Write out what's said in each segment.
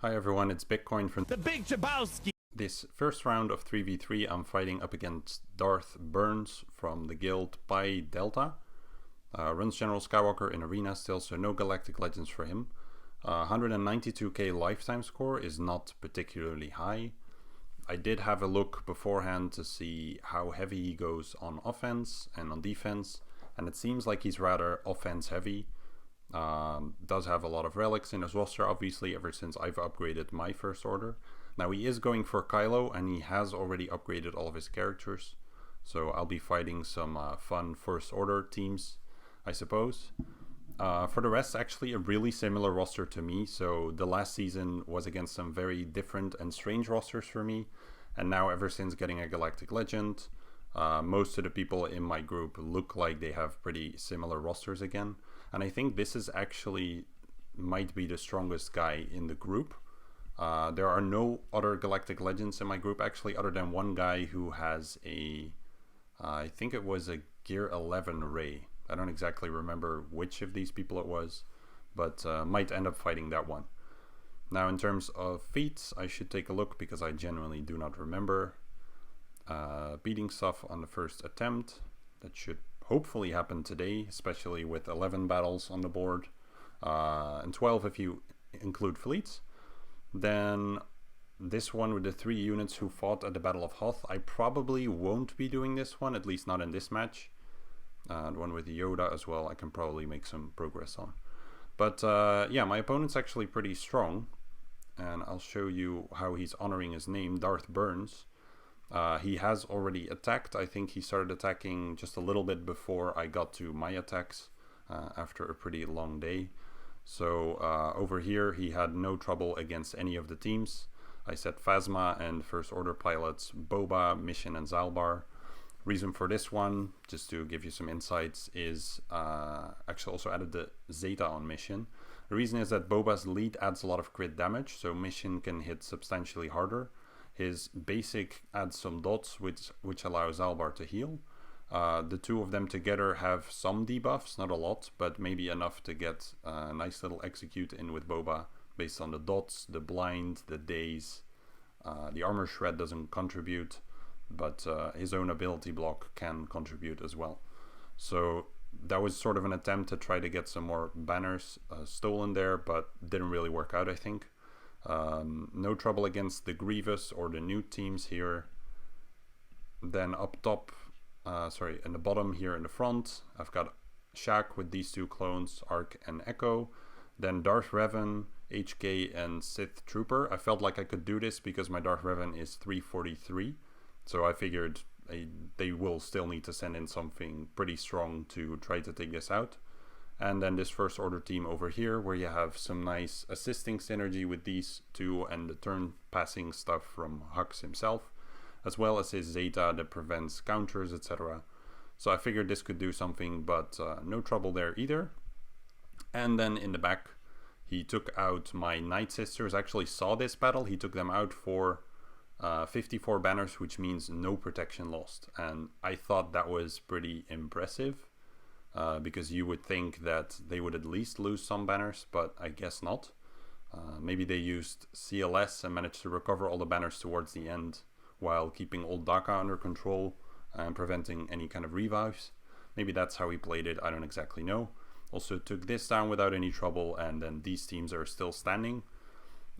Hi everyone, it's Bitcoin from The Big Jabowski. This first round of 3v3. I'm fighting up against Darth Burns from the guild Pi Delta. Runs General Skywalker in Arena still, so no Galactic Legends for him. 192k lifetime score is not particularly high. I did have a look beforehand to see how heavy he goes on offense and on defense, and it seems like he's rather offense heavy. Does have a lot of relics in his roster, obviously, ever since I've upgraded my first order. Now he is going for Kylo, and he has already upgraded all of his characters, so I'll be fighting some fun first order teams, I suppose. For the rest, actually a really similar roster to me, so the last season was against some very different and strange rosters for me, and now ever since getting a Galactic Legend, most of the people in my group look like they have pretty similar rosters again, and I think this is actually might be the strongest guy in the group. There are no other Galactic Legends in my group actually, other than one guy who has a, I think it was a Gear 11 Ray. I don't exactly remember which of these people it was, but might end up fighting that one. Now in terms of feats, I should take a look because I genuinely do not remember. Beating stuff on the first attempt, that should hopefully happen today, especially with 11 battles on the board, and 12 if you include fleets. Then this one with the 3 units who fought at the Battle of Hoth, I probably won't be doing this one, at least not in this match. The one with Yoda as well, I can probably make some progress on. But yeah, my opponent's actually pretty strong, and I'll show you how he's honoring his name, Darth Burns. He has already attacked. I think he started attacking just a little bit before I got to my attacks after a pretty long day. So over here he had no trouble against any of the teams. I set Phasma and First Order pilots Boba, Mission, and Zalbar. Reason for this one, just to give you some insights, is actually also added the Zeta on Mission. The reason is that Boba's lead adds a lot of crit damage, so Mission can hit substantially harder. His basic adds some dots, which allow Zalbar to heal. The two of them together have some debuffs, not a lot, but maybe enough to get a nice little execute in with Boba based on the dots, the blind, the daze. The armor shred doesn't contribute, but his own ability block can contribute as well. So that was sort of an attempt to try to get some more banners stolen there, but didn't really work out, I think. No trouble against the Grievous or the new teams here. Then up top, in the bottom here in the front, I've got Shaq with these two clones, Arc and Echo. Then Darth Revan, HK, and Sith Trooper. I felt like I could do this because my Darth Revan is 343. So I figured they will still need to send in something pretty strong to try to take this out. And then this First Order team over here, where you have some nice assisting synergy with these two and the turn passing stuff from Hux himself, as well as his Zeta that prevents counters, etc. So I figured this could do something, but no trouble there either. And then in the back, he took out my Night Sisters. I actually saw this battle. He took them out for 54 banners, which means no protection lost. And I thought that was pretty impressive, because you would think that they would at least lose some banners, but I guess not. Maybe they used CLS and managed to recover all the banners towards the end, while keeping old Daka under control and preventing any kind of revives. Maybe that's how he played it, I don't exactly know. Also took this down without any trouble, and then these teams are still standing.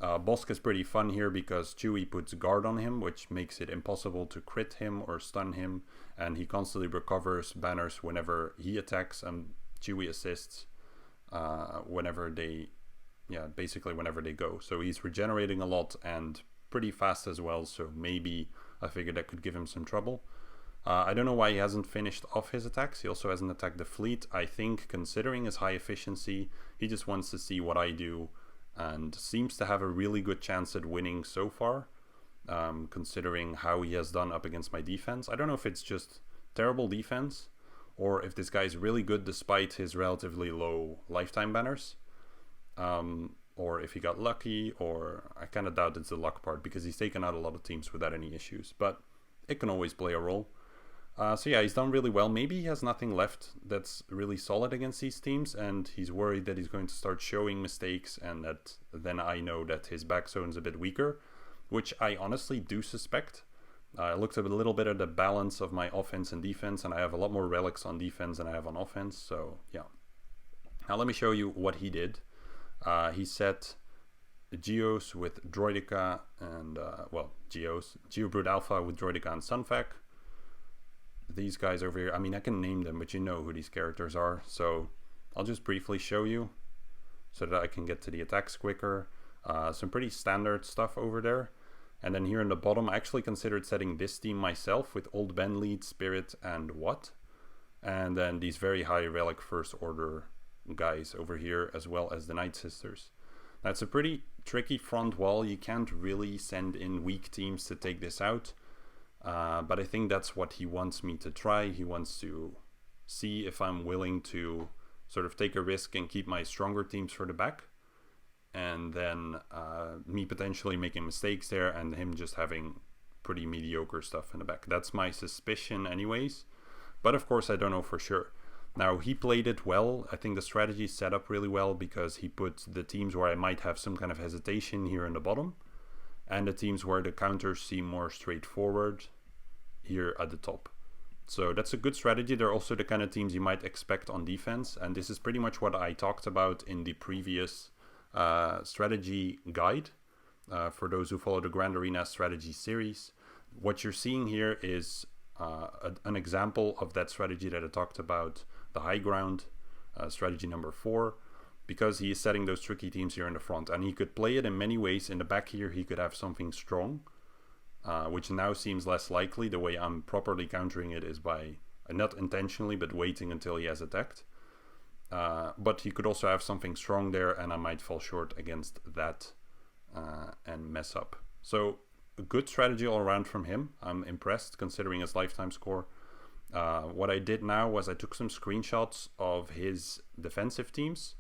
Bosk is pretty fun here because Chewie puts guard on him, which makes it impossible to crit him or stun him, and he constantly recovers banners whenever he attacks, and Chewie assists whenever they go. So he's regenerating a lot and pretty fast as well, so maybe I figured that could give him some trouble. I don't know why he hasn't finished off his attacks. He also hasn't attacked the fleet. I think considering his high efficiency, he just wants to see what I do, and seems to have a really good chance at winning so far, considering how he has done up against my defense. I don't know if it's just terrible defense, or if this guy is really good despite his relatively low lifetime banners. Or if he got lucky, or I kind of doubt it's the luck part because he's taken out a lot of teams without any issues, but it can always play a role. So yeah, he's done really well. Maybe he has nothing left that's really solid against these teams, and he's worried that he's going to start showing mistakes, and that then I know that his back zone's a bit weaker, which I honestly do suspect. I looked at a little bit at the balance of my offense and defense, and I have a lot more relics on defense than I have on offense, so yeah. Now let me show you what he did. He set Geos with Droidica and, Geos, Geobrute Alpha with Droidica and Sunfac. These guys over here, I mean, I can name them, but you know who these characters are, so I'll just briefly show you so that I can get to the attacks quicker. Some pretty standard stuff over there. And then here in the bottom, I actually considered setting this team myself with Old Ben Lead, Spirit, and What. And then these very high relic first order guys over here, as well as the Night Sisters. Now it's a pretty tricky front wall. You can't really send in weak teams to take this out. But I think that's what he wants me to try. He wants to see if I'm willing to sort of take a risk and keep my stronger teams for the back. And then me potentially making mistakes there and him just having pretty mediocre stuff in the back. That's my suspicion anyways. But of course I don't know for sure. Now he played it well. I think the strategy set up really well because he put the teams where I might have some kind of hesitation here in the bottom. And the teams where the counters seem more straightforward here at the top. So that's a good strategy. They're also the kind of teams you might expect on defense. And this is pretty much what I talked about in the previous strategy guide for those who follow the Grand Arena strategy series. What you're seeing here is an example of that strategy that I talked about, the high ground, strategy number 4, because he is setting those tricky teams here in the front. And he could play it in many ways. In the back here, he could have something strong, which now seems less likely. The way I'm properly countering it is by, not intentionally, but waiting until he has attacked. But he could also have something strong there, and I might fall short against that and mess up. So a good strategy all around from him. I'm impressed considering his lifetime score. What I did now was I took some screenshots of his defensive teams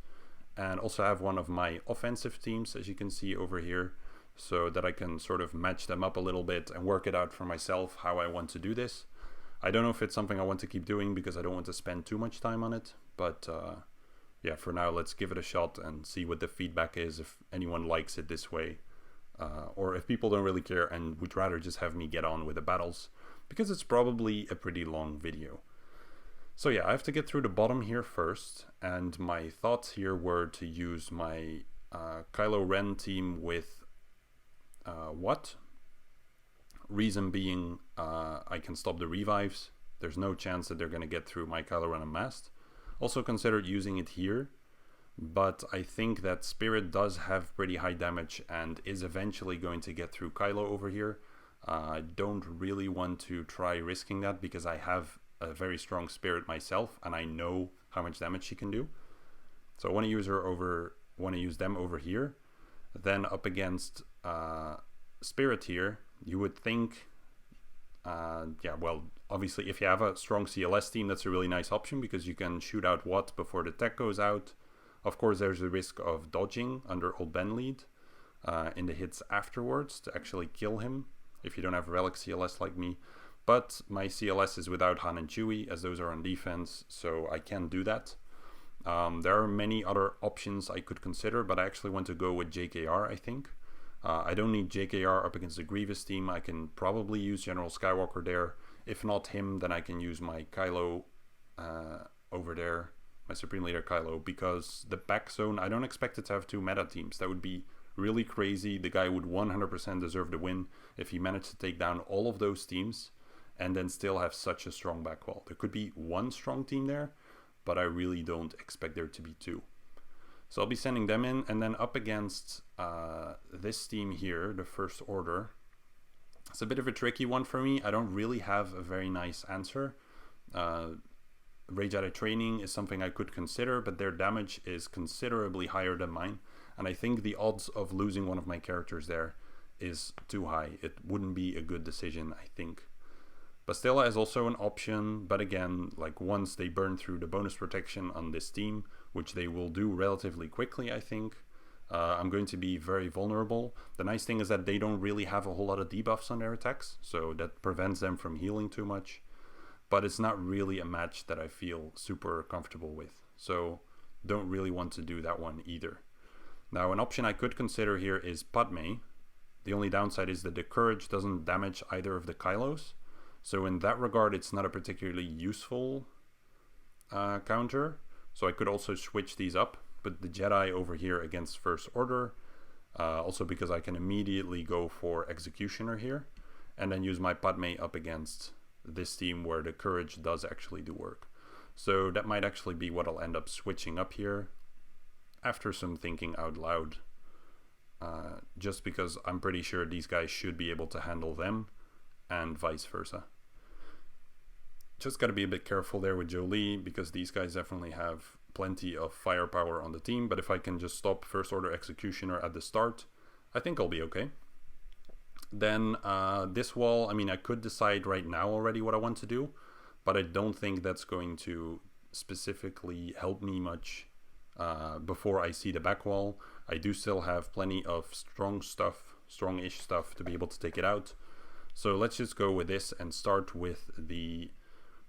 and also have one of my offensive teams, as you can see over here, so that I can sort of match them up a little bit and work it out for myself how I want to do this. I don't know if it's something I want to keep doing because I don't want to spend too much time on it, but yeah, for now let's give it a shot and see what the feedback is, if anyone likes it this way, or if people don't really care and would rather just have me get on with the battles, because it's probably a pretty long video. So yeah, I have to get through the bottom here first, and my thoughts here were to use my Kylo Ren team with What? Reason being, I can stop the revives. There's no chance that they're going to get through my Kylo Ren Unmasked. Also considered using it here, but I think that Spirit does have pretty high damage and is eventually going to get through Kylo over here. I don't really want to try risking that because I have a very strong Spirit myself and I know how much damage she can do. So I want to use them over here. Then up against Spirit here, you would think, yeah, well, obviously if you have a strong CLS team, that's a really nice option because you can shoot out What before the tech goes out. Of course, there's a risk of dodging under Old Ben Lead in the hits afterwards to actually kill him if you don't have Relic CLS like me. But my CLS is without Han and Chewie, as those are on defense, so I can do that. There are many other options I could consider, but I actually want to go with JKR, I think. I don't need JKR up against the Grievous team. I can probably use General Skywalker there. If not him, then I can use my Kylo over there, my Supreme Leader Kylo, because the back zone, I don't expect it to have 2 meta teams. That would be really crazy. The guy would 100% deserve the win if he managed to take down all of those teams and then still have such a strong back wall. There could be 1 strong team there, but I really don't expect there to be 2. So I'll be sending them in, and then up against this team here, the First Order. It's a bit of a tricky one for me. I don't really have a very nice answer. Rey Jedi Training is something I could consider, but their damage is considerably higher than mine. And I think the odds of losing one of my characters there is too high. It wouldn't be a good decision, I think. Bastilla is also an option, but again, like once they burn through the bonus protection on this team, which they will do relatively quickly, I think, I'm going to be very vulnerable. The nice thing is that they don't really have a whole lot of debuffs on their attacks, so that prevents them from healing too much. but it's not really a match that I feel super comfortable with. So don't really want to do that one either. Now, an option I could consider here is Padme. The only downside is that the courage doesn't damage either of the Kylos. So in that regard, it's not a particularly useful counter. So I could also switch these up, but the Jedi over here against First Order, also because I can immediately go for Executioner here, and then use my Padme up against this team where the courage does actually do work. So that might actually be what I'll end up switching up here after some thinking out loud, just because I'm pretty sure these guys should be able to handle them and vice versa. Just got to be a bit careful there with Jolie, because these guys definitely have plenty of firepower on the team, but if I can just stop First Order Executioner at the start, I think I'll be okay. Then this wall, I mean, I could decide right now already what I want to do, but I don't think that's going to specifically help me much before I see the back wall. I do still have plenty of strongish stuff to be able to take it out. So let's just go with this and start with the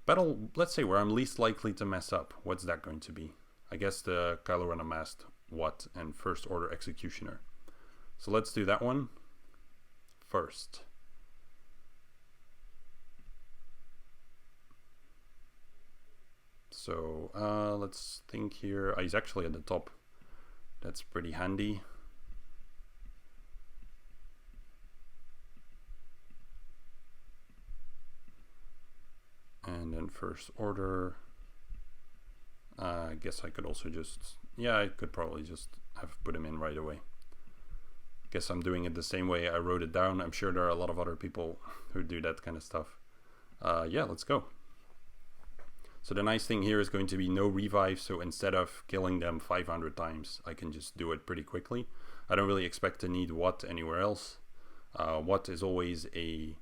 battle, let's say, where I'm least likely to mess up. What's that going to be? I guess the Kylo Ren Unmasked Watt and First Order Executioner. So let's do that one first. So let's think here. He's actually at the top. That's pretty handy. And then First Order. I guess I could also just, yeah, I could probably just have put him in right away. Guess I'm doing it the same way I wrote it down. I'm sure there are a lot of other people who do that kind of stuff. Yeah, let's go. So the nice thing here is going to be no revive, so instead of killing them 500 times, I can just do it pretty quickly. I don't really expect to need Watt anywhere else. Watt is always a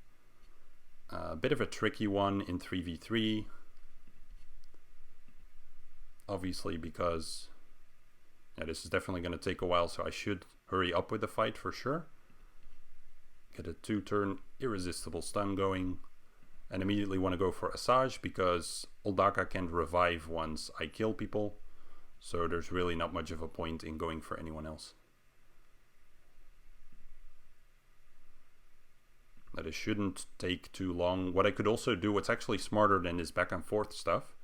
bit of a tricky one in 3v3. Obviously, because this is definitely going to take a while, so I should hurry up with the fight for sure. Get a 2-turn irresistible stun going. And immediately want to go for Asajj, because Oldaka can revive once I kill people. So there's really not much of a point in going for anyone else. That it shouldn't take too long. What I could also do, what's actually smarter than this back and forth stuff,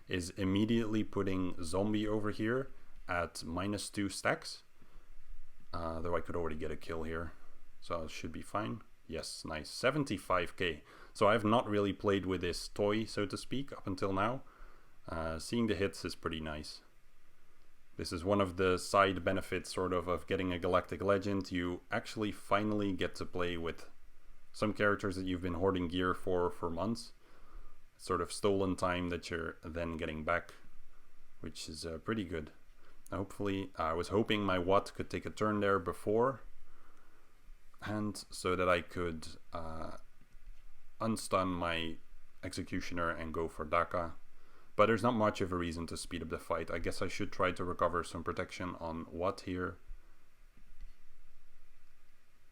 is immediately putting Zombie over here at -2 stacks. Though I could already get a kill here. So it should be fine. Yes, nice. 75k. So I've not really played with this toy, so to speak, up until now. Seeing the hits is pretty nice. This is one of the side benefits, sort of getting a Galactic Legend. You actually finally get to play with some characters that you've been hoarding gear for months. Sort of stolen time that you're then getting back, which is pretty good. Hopefully, I was hoping my Watt could take a turn there before, and so that I could unstun my Executioner and go for Daka. But there's not much of a reason to speed up the fight. I guess I should try to recover some protection on Watt here.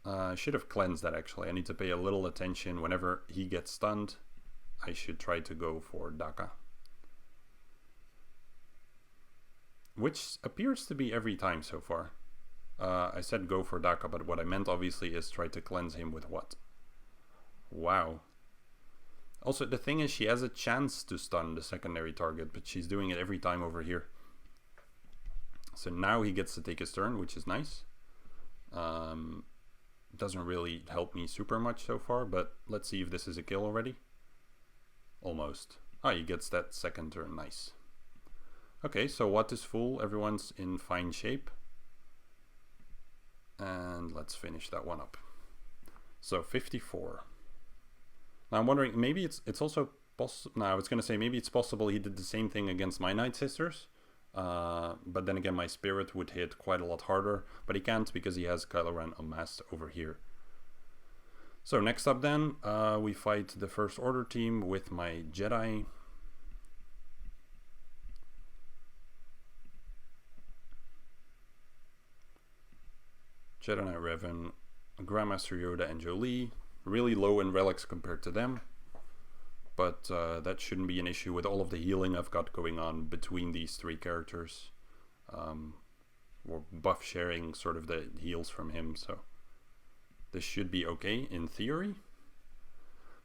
I should have cleansed that actually. I need to pay a little attention whenever he gets stunned. I should try to go for Daka. Which appears to be every time so far. I said go for Daka, but what I meant obviously is try to cleanse him with what? Wow. Also, the thing is, she has a chance to stun the secondary target, but she's doing it every time over here. So now he gets to take his turn, which is nice. Doesn't really help me super much so far, but let's see if this is a kill already. Almost. He gets that second turn, nice. Okay, so Watt is full, everyone's in fine shape. And let's finish that one up. So 54. Now I'm wondering, maybe it's also possible. No, I was gonna say maybe it's possible he did the same thing against my Night Sisters, but then again my Spirit would hit quite a lot harder. But he can't because he has Kylo Ren Unmasked over here. So next up then, we fight the First Order team with my Jedi. Jedi Knight Revan, Grandmaster Yoda, and Jolie. Really low in relics compared to them. but that shouldn't be an issue with all of the healing I've got going on between these three characters. Or buff sharing sort of the heals from him, so this should be okay in theory.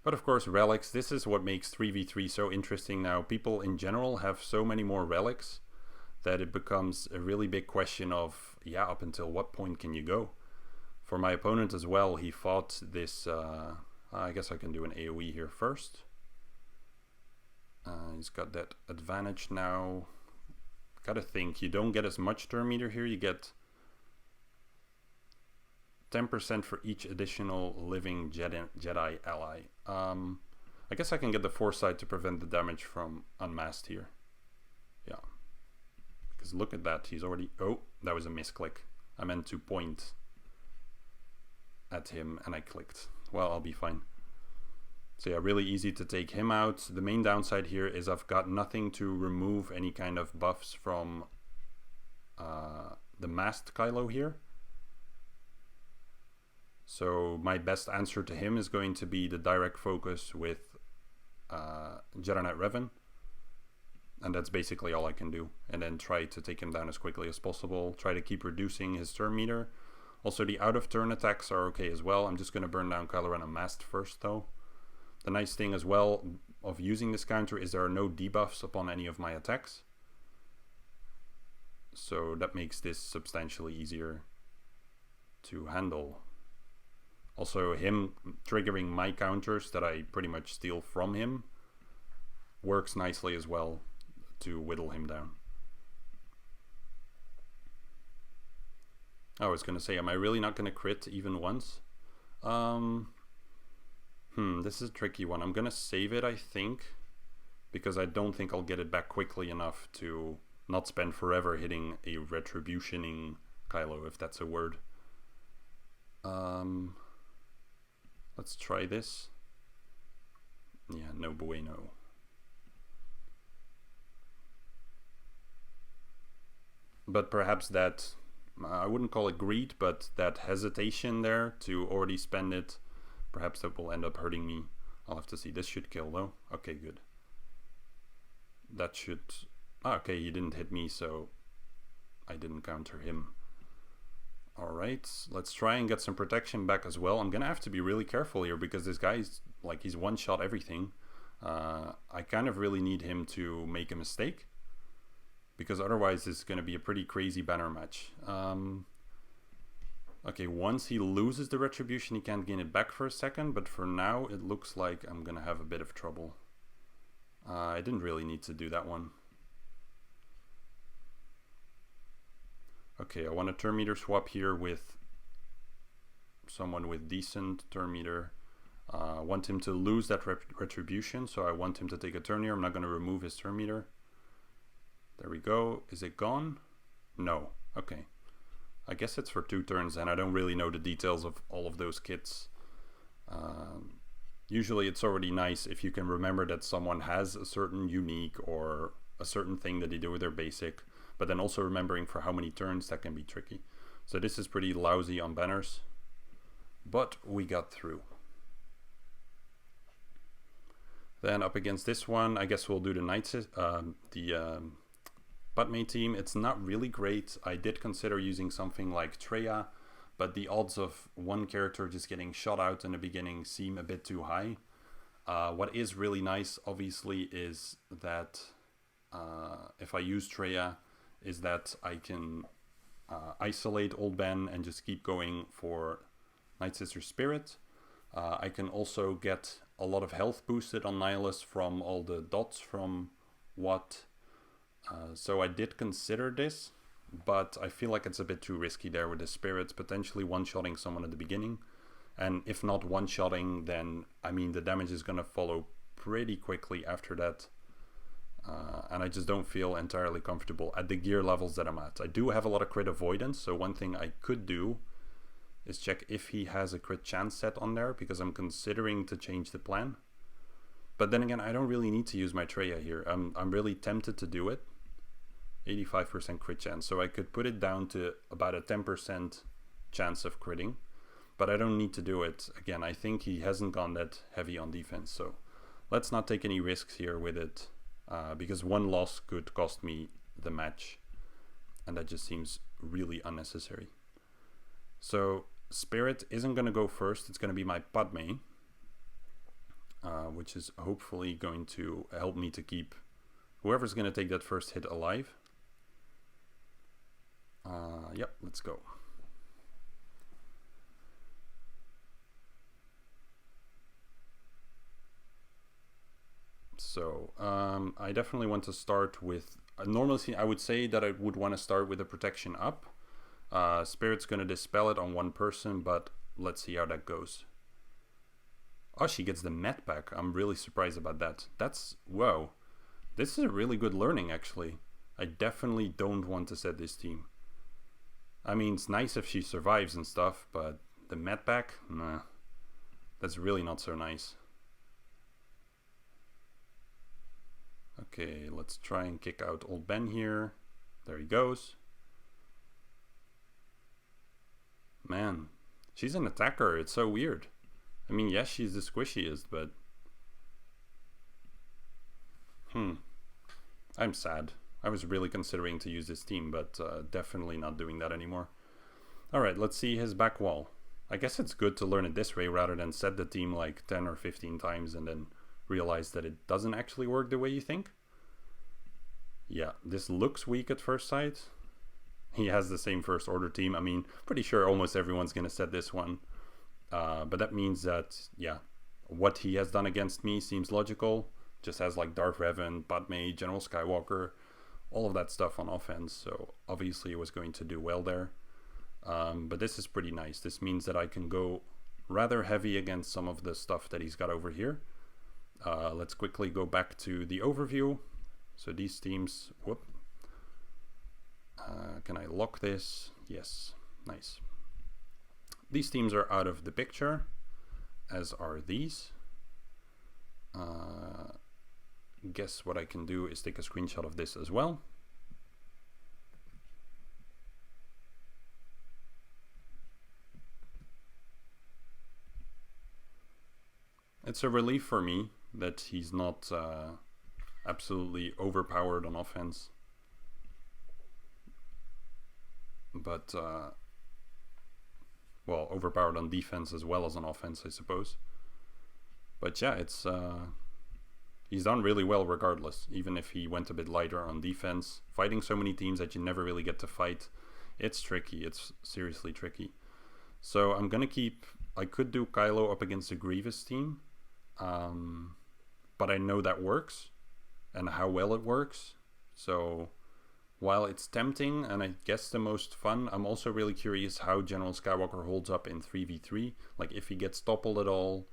But of course, relics, this is what makes 3v3 so interesting now. People in general have so many more relics that it becomes a really big question of, yeah, up until what point can you go? For my opponent as well, he fought this, I guess I can do an AoE here first. He's got that advantage now. Gotta think, you don't get as much turn meter here, you get 10% for each additional living Jedi ally. I guess I can get the foresight to prevent the damage from unmasked here. Yeah. Because look at that, he's already... Oh, that was a misclick. I meant to point at him and I clicked. Well, I'll be fine. So yeah, really easy to take him out. The main downside here is I've got nothing to remove any kind of buffs from the masked Kylo here. So my best answer to him is going to be the direct focus with Jedi Knight Revan. And that's basically all I can do. And then try to take him down as quickly as possible. Try to keep reducing his turn meter. Also the out of turn attacks are okay as well. I'm just going to burn down Kylo Ren unmasked first though. The nice thing as well of using this counter is there are no debuffs upon any of my attacks. So that makes this substantially easier to handle. Also him triggering my counters that I pretty much steal from him works nicely as well to whittle him down. I was going to say, am I really not going to crit even once? This is a tricky one. I'm going to save it, I think, because I don't think I'll get it back quickly enough to not spend forever hitting a retributioning Kylo, if that's a word. Let's try this. Yeah, no bueno. But perhaps that, I wouldn't call it greed, but that hesitation there to already spend it, perhaps that will end up hurting me. I'll have to see. This should kill though. Okay, good. That should... okay, he didn't hit me, so I didn't counter him. Alright, let's try and get some protection back as well. I'm gonna have to be really careful here because this guy's like, he's one-shot everything. I kind of really need him to make a mistake, because otherwise it's gonna be a pretty crazy banner match. Okay, once he loses the retribution, he can't gain it back for a second, but for now it looks like I'm gonna have a bit of trouble. I didn't really need to do that one. Okay, I want a turn meter swap here with someone with decent turn meter. I want him to lose that retribution, so I want him to take a turn here. I'm not going to remove his turn meter. There we go. Is it gone? No. Okay. I guess it's for 2 turns, and I don't really know the details of all of those kits. Usually it's already nice if you can remember that someone has a certain unique or a certain thing that they do with their basic, but then also remembering for how many turns, that can be tricky. So this is pretty lousy on banners, but we got through. Then up against this one, I guess we'll do the Knights, Padme team. It's not really great. I did consider using something like Traya, but the odds of one character just getting shot out in the beginning seem a bit too high. What is really nice, obviously, is that if I use Traya, is that I can isolate Old Ben and just keep going for Night Sister Spirit. I can also get a lot of health boosted on Nihilus from all the dots from Wat. So I did consider this, but I feel like it's a bit too risky there with the spirits, potentially one-shotting someone at the beginning. And if not one-shotting, then, I mean, the damage is going to follow pretty quickly after that. And I just don't feel entirely comfortable at the gear levels that I'm at. I do have a lot of crit avoidance, so one thing I could do is check if he has a crit chance set on there, because I'm considering to change the plan. But then again, I don't really need to use my Traya here. I'm really tempted to do it. 85% crit chance, so I could put it down to about a 10% chance of critting, but I don't need to do it. Again, I think he hasn't gone that heavy on defense, so let's not take any risks here with it, because one loss could cost me the match, and that just seems really unnecessary. So Spirit isn't going to go first, it's going to be my Padme, which is hopefully going to help me to keep whoever's going to take that first hit alive. Yep, let's go. So I definitely want to start with, normally I would say that I would want to start with a protection up. Spirit's going to dispel it on one person, but let's see how that goes. Oh, she gets the met back. I'm really surprised about that. That's, whoa. This is a really good learning, actually. I definitely don't want to set this team. I mean, it's nice if she survives and stuff, but the met back? Nah. That's really not so nice. Okay, let's try and kick out old Ben here. There he goes. Man, she's an attacker. It's so weird. I mean, yes, she's the squishiest, but... I'm sad. I was really considering to use this team, but definitely not doing that anymore. Alright, let's see his back wall. I guess it's good to learn it this way rather than set the team like 10 or 15 times and then realize that it doesn't actually work the way you think. Yeah, this looks weak at first sight. He has the same first order team. I mean, pretty sure almost everyone's going to set this one. But that means that, yeah, what he has done against me seems logical. Just has like Darth Revan, Padme, General Skywalker, all of that stuff on offense. So obviously it was going to do well there. But this is pretty nice. This means that I can go rather heavy against some of the stuff that he's got over here. Let's quickly go back to the overview. So these teams, whoop. Can I lock this? Yes, nice. These teams are out of the picture, as are these. Guess what I can do is take a screenshot of this as well. It's a relief for me that he's not absolutely overpowered on offense. But, well, overpowered on defense as well as on offense, I suppose. But yeah, it's he's done really well regardless, even if he went a bit lighter on defense. Fighting so many teams that you never really get to fight, it's tricky. It's seriously tricky. So I'm gonna keep, I could do Kylo up against the Grievous team, but I know that works and how well it works. So while it's tempting and I guess the most fun, I'm also really curious how General Skywalker holds up in 3v3. Like if he gets toppled at all,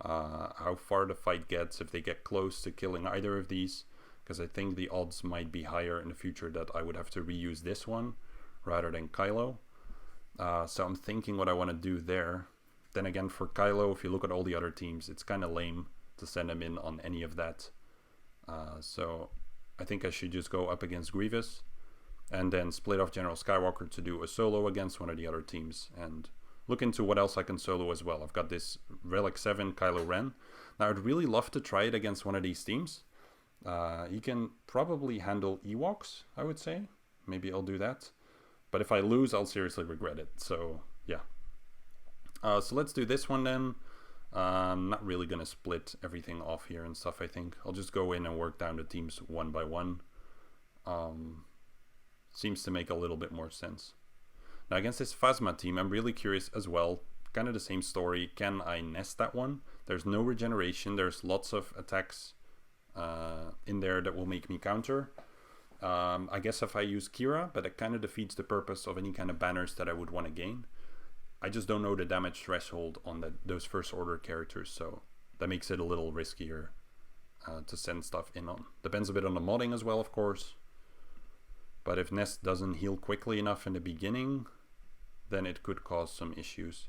how far the fight gets, if they get close to killing either of these. Because I think the odds might be higher in the future that I would have to reuse this one rather than Kylo. So I'm thinking what I want to do there. Then again, for Kylo, if you look at all the other teams, it's kind of lame to send him in on any of that. So I think I should just go up against Grievous and then split off General Skywalker to do a solo against one of the other teams and look into what else I can solo as well. I've got this Relic 7 Kylo Ren. Now I'd really love to try it against one of these teams. He can probably handle Ewoks, I would say. Maybe I'll do that. But if I lose, I'll seriously regret it. So yeah. So let's do this one then. I'm not really going to split everything off here and stuff, I think. I'll just go in and work down the teams one by one. Seems to make a little bit more sense. Now against this Phasma team, I'm really curious as well. Kind of the same story. Can I nest that one? There's no regeneration. There's lots of attacks in there that will make me counter. I guess if I use Kira, but it kind of defeats the purpose of any kind of banners that I would want to gain. I just don't know the damage threshold on those first order characters, so that makes it a little riskier to send stuff in on. Depends a bit on the modding as well, of course. But if Nest doesn't heal quickly enough in the beginning, then it could cause some issues.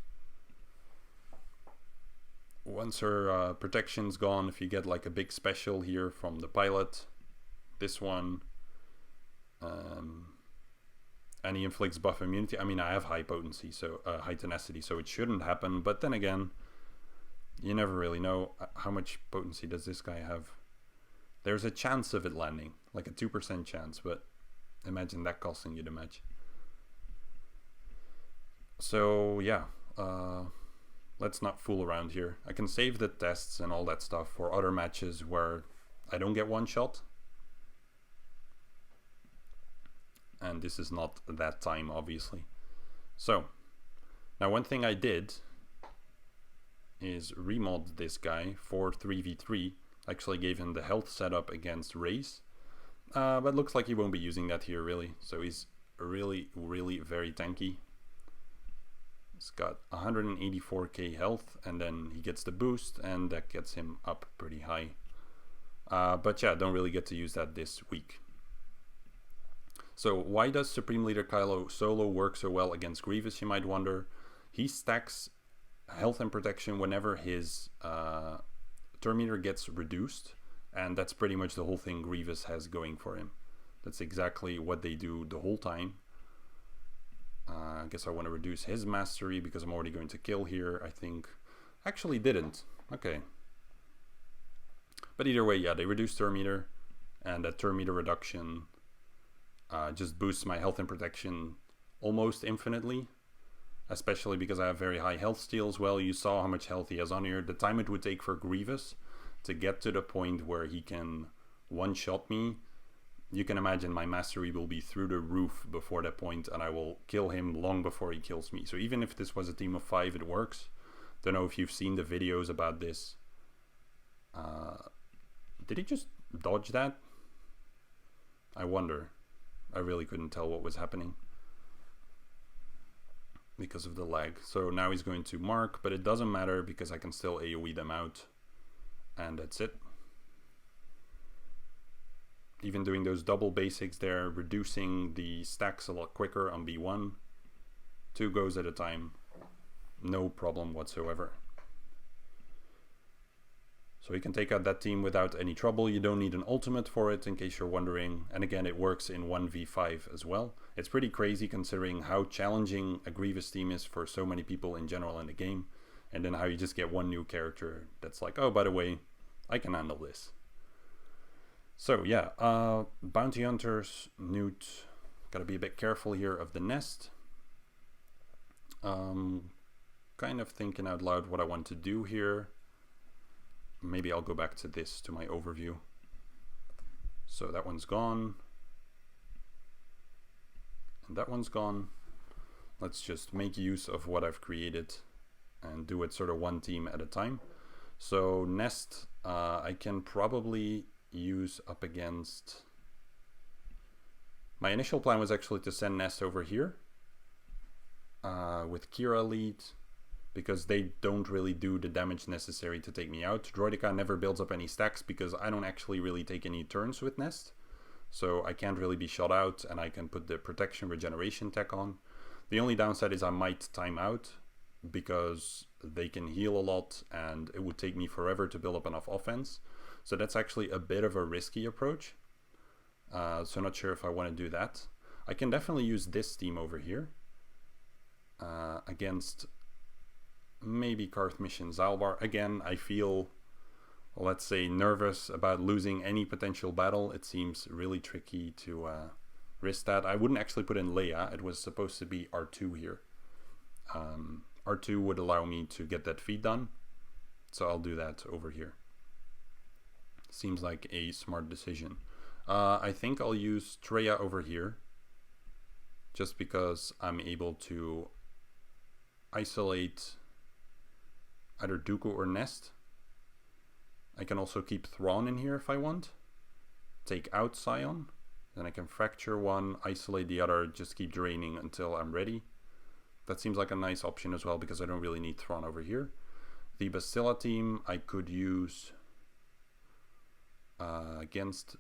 Once her protection's gone, if you get like a big special here from the pilot, this one, and he inflicts buff immunity. I mean, I have high potency, so high tenacity, so it shouldn't happen. But then again, You never really know. How much potency does this guy have? There's a chance of it landing, like a 2% chance, but imagine that costing you the match. So yeah, let's not fool around here. I can save the tests and all that stuff for other matches where I don't get one shot. And this is not that time, obviously. So, now one thing I did is remod this guy for 3v3. Actually gave him the health setup against Raze. But looks like he won't be using that here, really. So he's really very tanky. He's got 184k health, and then he gets the boost, and that gets him up pretty high. But yeah, don't really get to use that this week. So why does Supreme Leader Kylo solo work so well against Grievous, you might wonder? He stacks health and protection whenever his turn meter gets reduced, and that's pretty much the whole thing Grievous has going for him. That's exactly what they do the whole time. I guess I want to reduce his mastery because I'm already going to kill here, I think. Actually didn't. Okay. But either way, yeah, they reduce turn meter, and that turn meter reduction just boosts my health and protection almost infinitely, especially because I have very high health steal as well. You saw how much health he has on here. The time it would take for Grievous to get to the point where he can one-shot me, you can imagine my mastery will be through the roof before that point, and I will kill him long before he kills me. So even if this was a team of 5, it works. Don't know if you've seen the videos about this. Did he just dodge that? I wonder. I really couldn't tell what was happening because of the lag. So now he's going to mark, but it doesn't matter because I can still AoE them out, and that's it. Even doing those double basics there, reducing the stacks a lot quicker on B1. 2 goes at a time, no problem whatsoever. So you can take out that team without any trouble. You don't need an ultimate for it, in case you're wondering. And again, it works in 1v5 as well. It's pretty crazy considering how challenging a Grievous team is for so many people in general in the game. And then how you just get one new character that's like, oh, by the way, I can handle this. So yeah, Bounty Hunters, Newt. Gotta be a bit careful here of the nest. Kind of thinking out loud what I want to do here. Maybe I'll go back to this, to my overview. So that one's gone. And that one's gone. Let's just make use of what I've created and do it sort of one team at a time. So Nest, I can probably use up against... My initial plan was actually to send Nest over here with Kira lead, because they don't really do the damage necessary to take me out. Droideka never builds up any stacks because I don't actually really take any turns with Nest. So I can't really be shot out, and I can put the protection regeneration tech on. The only downside is I might time out because they can heal a lot and it would take me forever to build up enough offense. So that's actually a bit of a risky approach. So not sure if I want to do that. I can definitely use this team over here against maybe Karth Mission Zalbar. Again, I feel, let's say, nervous about losing any potential battle. It seems really tricky to risk that. I wouldn't actually put in Leia. It was supposed to be R2 here. R2 would allow me to get that feed done. So I'll do that over here. Seems like a smart decision. I think I'll use Traya over here, just because I'm able to isolate either Dooku or Nest. I can also keep Thrawn in here if I want. Take out Scion. Then I can fracture one, isolate the other, just keep draining until I'm ready. That seems like a nice option as well, because I don't really need Thrawn over here. The Bastilla team I could use against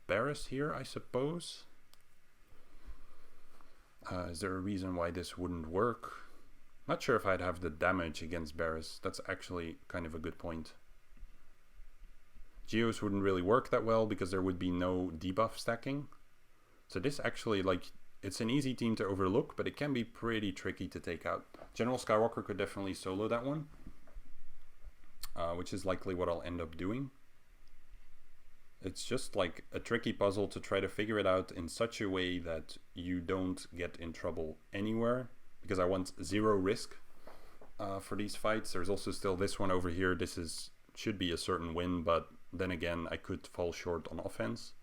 Barriss here, I suppose. Is there a reason why this wouldn't work? Not sure if I'd have the damage against Barriss. That's actually kind of a good point. Geos wouldn't really work that well because there would be no debuff stacking. So this actually, like, it's an easy team to overlook, but it can be pretty tricky to take out. General Skywalker could definitely solo that one. which is likely what I'll end up doing. It's just like a tricky puzzle to try to figure it out in such a way that you don't get in trouble anywhere, because I want zero risk for these fights. There's also still this one over here. This should be a certain win, but then again, I could fall short on offense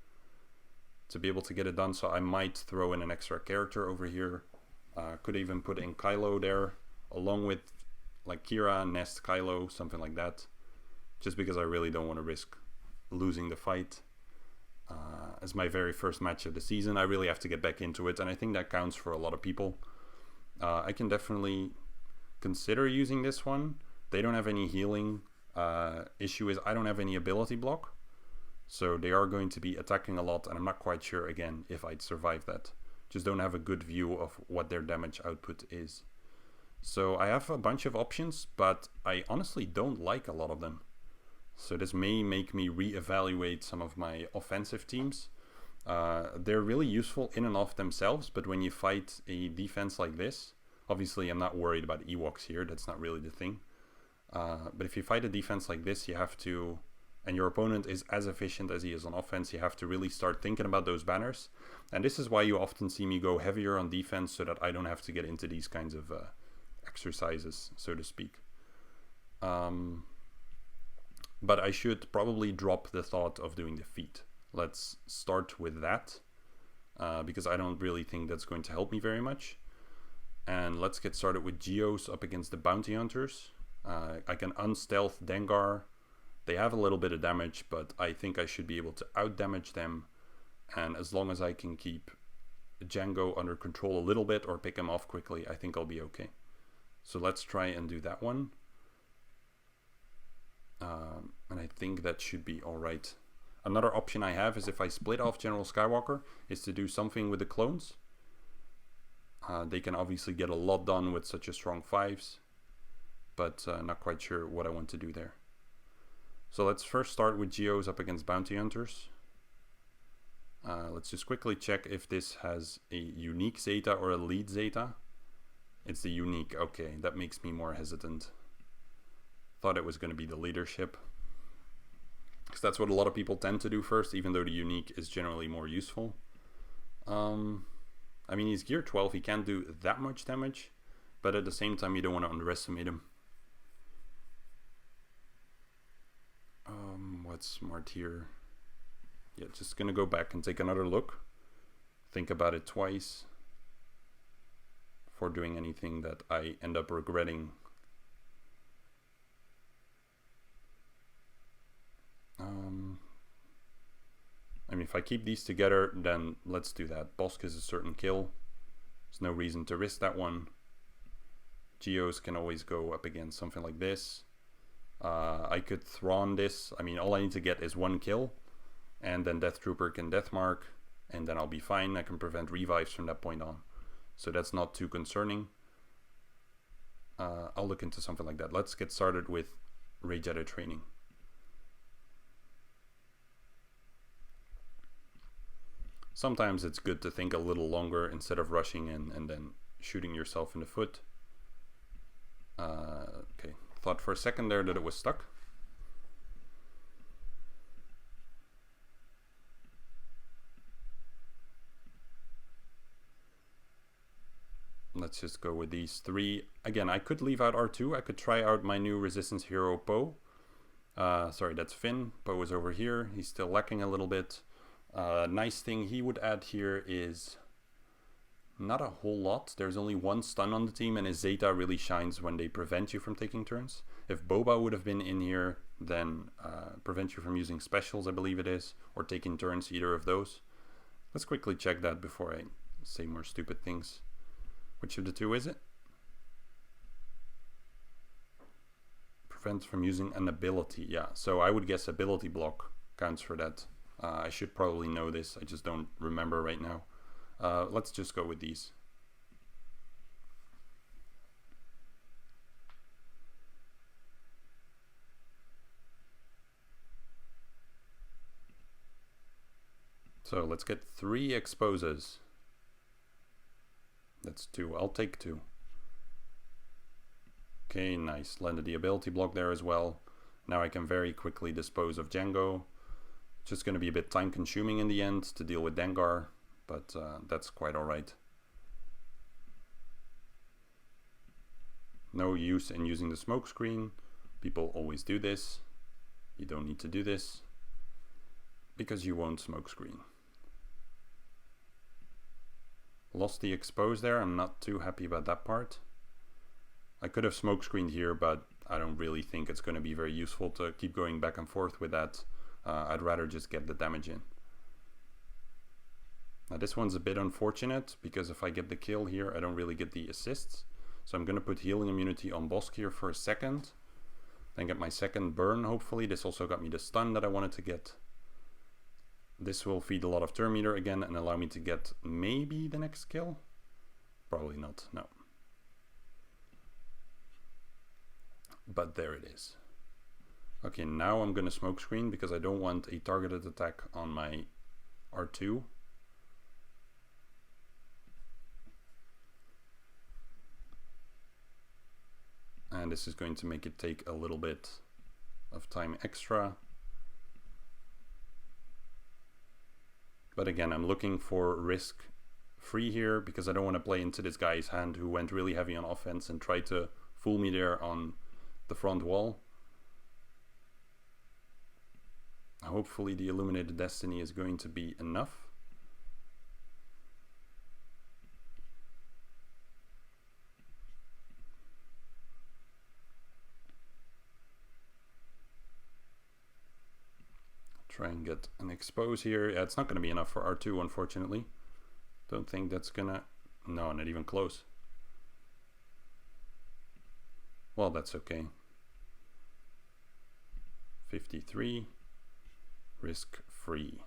to be able to get it done, so I might throw in an extra character over here. Could even put in Kylo there, along with like Kira, Nest, Kylo, something like that, just because I really don't want to risk losing the fight. As my very first match of the season, I really have to get back into it, and I think that counts for a lot of people. I can definitely consider using this one. They don't have any healing. Issue is I don't have any ability block, so they are going to be attacking a lot, and I'm not quite sure again if I'd survive that. Just don't have a good view of what their damage output is. So I have a bunch of options, but I honestly don't like a lot of them. So this may make me reevaluate some of my offensive teams. They're really useful in and of themselves, but when you fight a defense like this, obviously I'm not worried about Ewoks here, that's not really the thing. But if you fight a defense like this, you have to, and your opponent is as efficient as he is on offense, you have to really start thinking about those banners. And this is why you often see me go heavier on defense, so that I don't have to get into these kinds of exercises, so to speak. But I should probably drop the thought of doing the feat. Let's start with that, because I don't really think that's going to help me very much. And let's get started with Geos up against the Bounty Hunters. I can unstealth Dengar. They have a little bit of damage, but I think I should be able to out-damage them. And as long as I can keep Django under control a little bit or pick him off quickly, I think I'll be okay. So let's try and do that one. And I think that should be alright. Another option I have is if I split off General Skywalker, is to do something with the clones. They can obviously get a lot done with such a strong 5s, but not quite sure what I want to do there. So let's first start with Geos up against Bounty Hunters. Let's just quickly check if this has a unique Zeta or a lead Zeta. It's the unique. Okay, that makes me more hesitant. Thought it was going to be the leadership, because that's what a lot of people tend to do first, even though the unique is generally more useful. I mean, he's gear 12, he can't do that much damage, but at the same time you don't want to underestimate him. What's smart here? Yeah, just gonna go back and take another look. Think about it twice before doing anything that I end up regretting. I mean, if I keep these together, then let's do that. Bosk is a certain kill. There's no reason to risk that one. Geos can always go up against something like this. I could Thrawn this. I mean, all I need to get is one kill, and then Death Trooper can Deathmark, and then I'll be fine. I can prevent revives from that point on. So that's not too concerning. I'll look into something like that. Let's get started with Rey Jedi training. Sometimes it's good to think a little longer instead of rushing in and then shooting yourself in the foot. Okay, thought for a second there that it was stuck. Let's just go with these three. Again, I could leave out R2. I could try out my new Resistance hero, Poe. Sorry, that's Finn. Poe is over here. He's still lacking a little bit. Nice thing he would add here is not a whole lot. There's only one stun on the team, and his Zeta really shines when they prevent you from taking turns. If Boba would have been in here, then prevent you from using specials, I believe it is, or taking turns, either of those. Let's quickly check that before I say more stupid things. Which of the two is it? Prevents from using an ability. Yeah, so I would guess ability block counts for that. I should probably know this, I just don't remember right now. Let's just go with these. So let's get 3 exposes. That's 2. I'll take 2. Okay, nice. Landed the ability block there as well. Now I can very quickly dispose of Django. Just going to be a bit time consuming in the end to deal with Dengar, but that's quite alright. No use in using the smoke screen. People always do this. You don't need to do this because you won't smoke screen. Lost the expose there. I'm not too happy about that part. I could have smoke screened here, but I don't really think it's going to be very useful to keep going back and forth with that. I'd rather just get the damage in. Now this one's a bit unfortunate because if I get the kill here, I don't really get the assists. So I'm going to put healing immunity on Bosk here for a second. Then get my second burn, hopefully. This also got me the stun that I wanted to get. This will feed a lot of turn meter again and allow me to get maybe the next kill. Probably not, no. But there it is. Okay, now I'm going to smoke screen because I don't want a targeted attack on my R2. And this is going to make it take a little bit of time extra. But again, I'm looking for risk free here because I don't want to play into this guy's hand who went really heavy on offense and tried to fool me there on the front wall. Hopefully the Illuminated Destiny is going to be enough. Try and get an expose here. Yeah, it's not going to be enough for R2, unfortunately. Don't think that's gonna... No, not even close. Well, that's okay. 53. Risk free.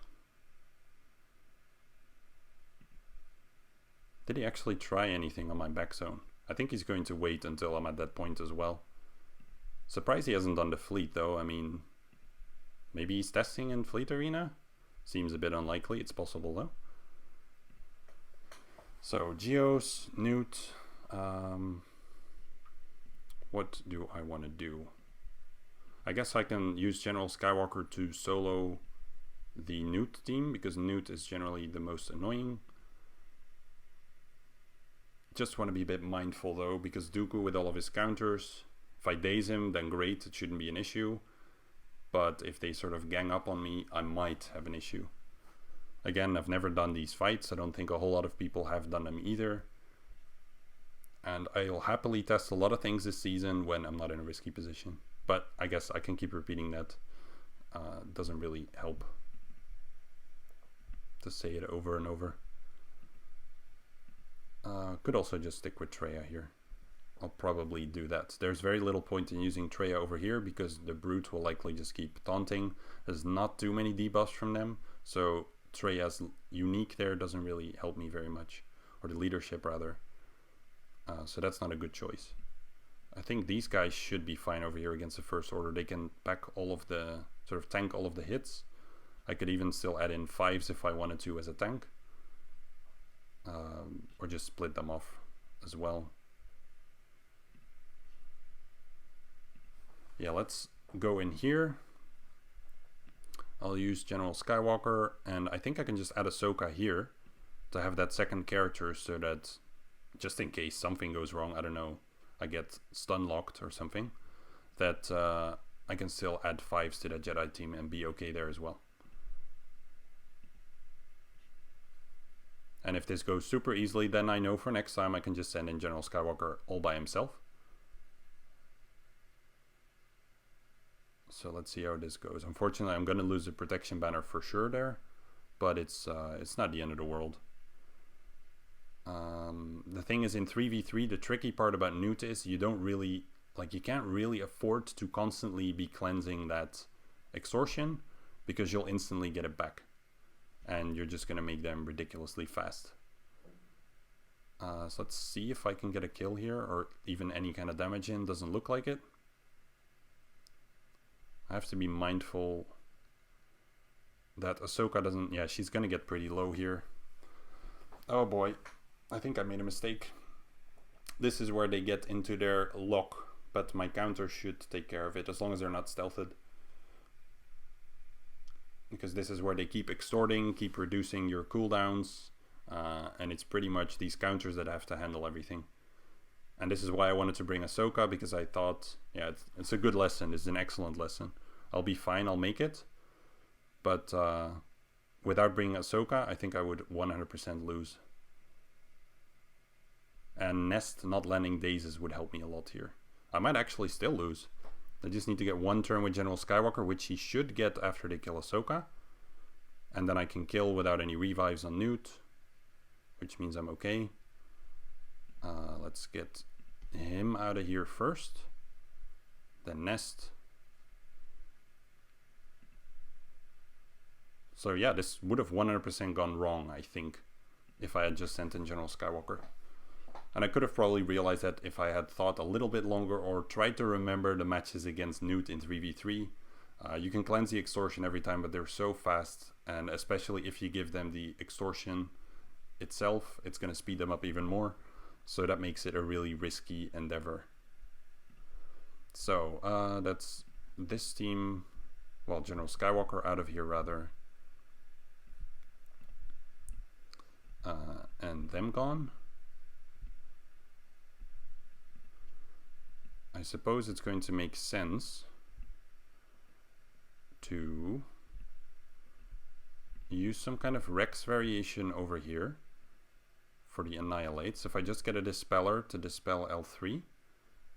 Did he actually try anything on my back zone? I think he's going to wait until I'm at that point as well. Surprised he hasn't done the fleet though. I mean, maybe he's testing in Fleet Arena? Seems a bit unlikely. It's possible though. So Geos, Newt. What do I want to do? I guess I can use General Skywalker to solo the Newt team because Newt is generally the most annoying. Just want to be a bit mindful though because Dooku with all of his counters, if I daze him then great, it shouldn't be an issue. But if they sort of gang up on me, I might have an issue. Again, I've never done these fights. I don't think a whole lot of people have done them either. And I'll happily test a lot of things this season when I'm not in a risky position. But I guess I can keep repeating that. Doesn't really help to say it over and over. Could also just stick with Traya here. I'll probably do that. There's very little point in using Traya over here because the Brute will likely just keep taunting. There's not too many debuffs from them. So Traya's unique there doesn't really help me very much. Or the leadership rather. So that's not a good choice. I think these guys should be fine over here against the First Order. They can pack all of the, sort of tank all of the hits. I could even still add in 5s if I wanted to as a tank. Or just split them off as well. Yeah, let's go in here. I'll use General Skywalker, and I think I can just add Ahsoka here to have that second character so that just in case something goes wrong, I don't know, I get stun locked or something, that I can still add 5s to that Jedi team and be okay there as well. And if this goes super easily, then I know for next time I can just send in General Skywalker all by himself. So let's see how this goes. Unfortunately, I'm going to lose the protection banner for sure there, but it's not the end of the world. The thing is, in 3v3, the tricky part about Newt is you don't really, like, you can't really afford to constantly be cleansing that extortion because you'll instantly get it back. And you're just going to make them ridiculously fast. So let's see if I can get a kill here or even any kind of damage in. Doesn't look like it. I have to be mindful that Ahsoka doesn't... Yeah, she's going to get pretty low here. Oh boy. I think I made a mistake. This is where they get into their lock but my counter should take care of it as long as they're not stealthed. Because this is where they keep extorting, keep reducing your cooldowns, and it's pretty much these counters that have to handle everything. And this is why I wanted to bring Ahsoka, because I thought, yeah, it's a good lesson. It's an excellent lesson. I'll be fine, I'll make it. But without bringing Ahsoka, I think I would 100% lose. And Nest not landing Dazes would help me a lot here. I might actually still lose. I just need to get one turn with General Skywalker, which he should get after they kill Ahsoka. And then I can kill without any revives on Newt, which means I'm okay. Let's get him out of here first. Then Nest. So yeah, this would have 100% gone wrong, I think, if I had just sent in General Skywalker. And I could have probably realized that if I had thought a little bit longer or tried to remember the matches against Newt in 3v3. You can cleanse the extortion every time, but they're so fast. And especially if you give them the extortion itself, it's going to speed them up even more. So that makes it a really risky endeavor. So that's this team. Well, General Skywalker out of here rather. And them gone. I suppose it's going to make sense to use some kind of Rex variation over here for the Annihilate. So if I just get a Dispeller to dispel L3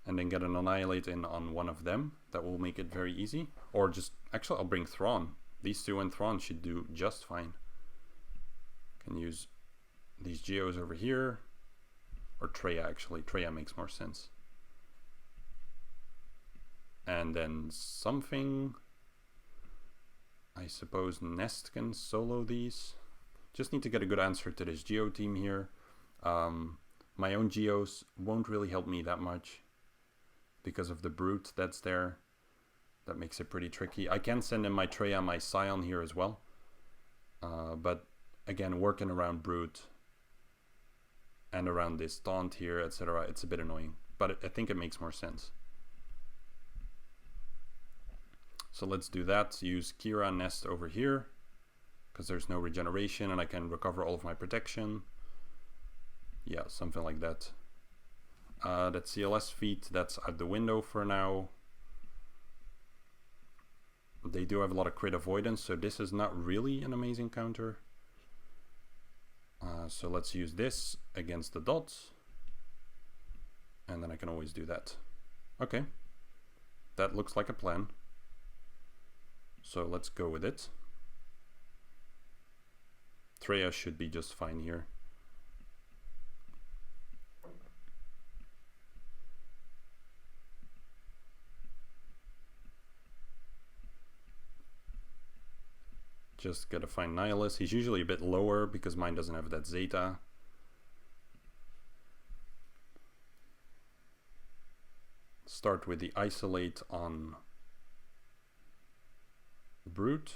and then get an Annihilate in on one of them, that will make it very easy. Or just, actually I'll bring Thrawn. These two and Thrawn should do just fine. Can use these Geos over here, or Traya actually. Traya makes more sense. And then something, I suppose Nest can solo these. Just need to get a good answer to this Geo team here. My own Geos won't really help me that much because of the Brute that's there. That makes it pretty tricky. I can send in my Traya, my Scion here as well. But again, working around Brute and around this Taunt here, etc., it's a bit annoying. But I think it makes more sense. So let's do that. Use Kira Nest over here because there's no regeneration and I can recover all of my protection. Yeah, something like that. That CLS feat, that's out the window for now. They do have a lot of crit avoidance, so this is not really an amazing counter. So let's use this against the dots. And then I can always do that. Okay. That looks like a plan. So let's go with it. Traya should be just fine here. Just gotta find Nihilus. He's usually a bit lower because mine doesn't have that Zeta. Start with the Isolate on Brute.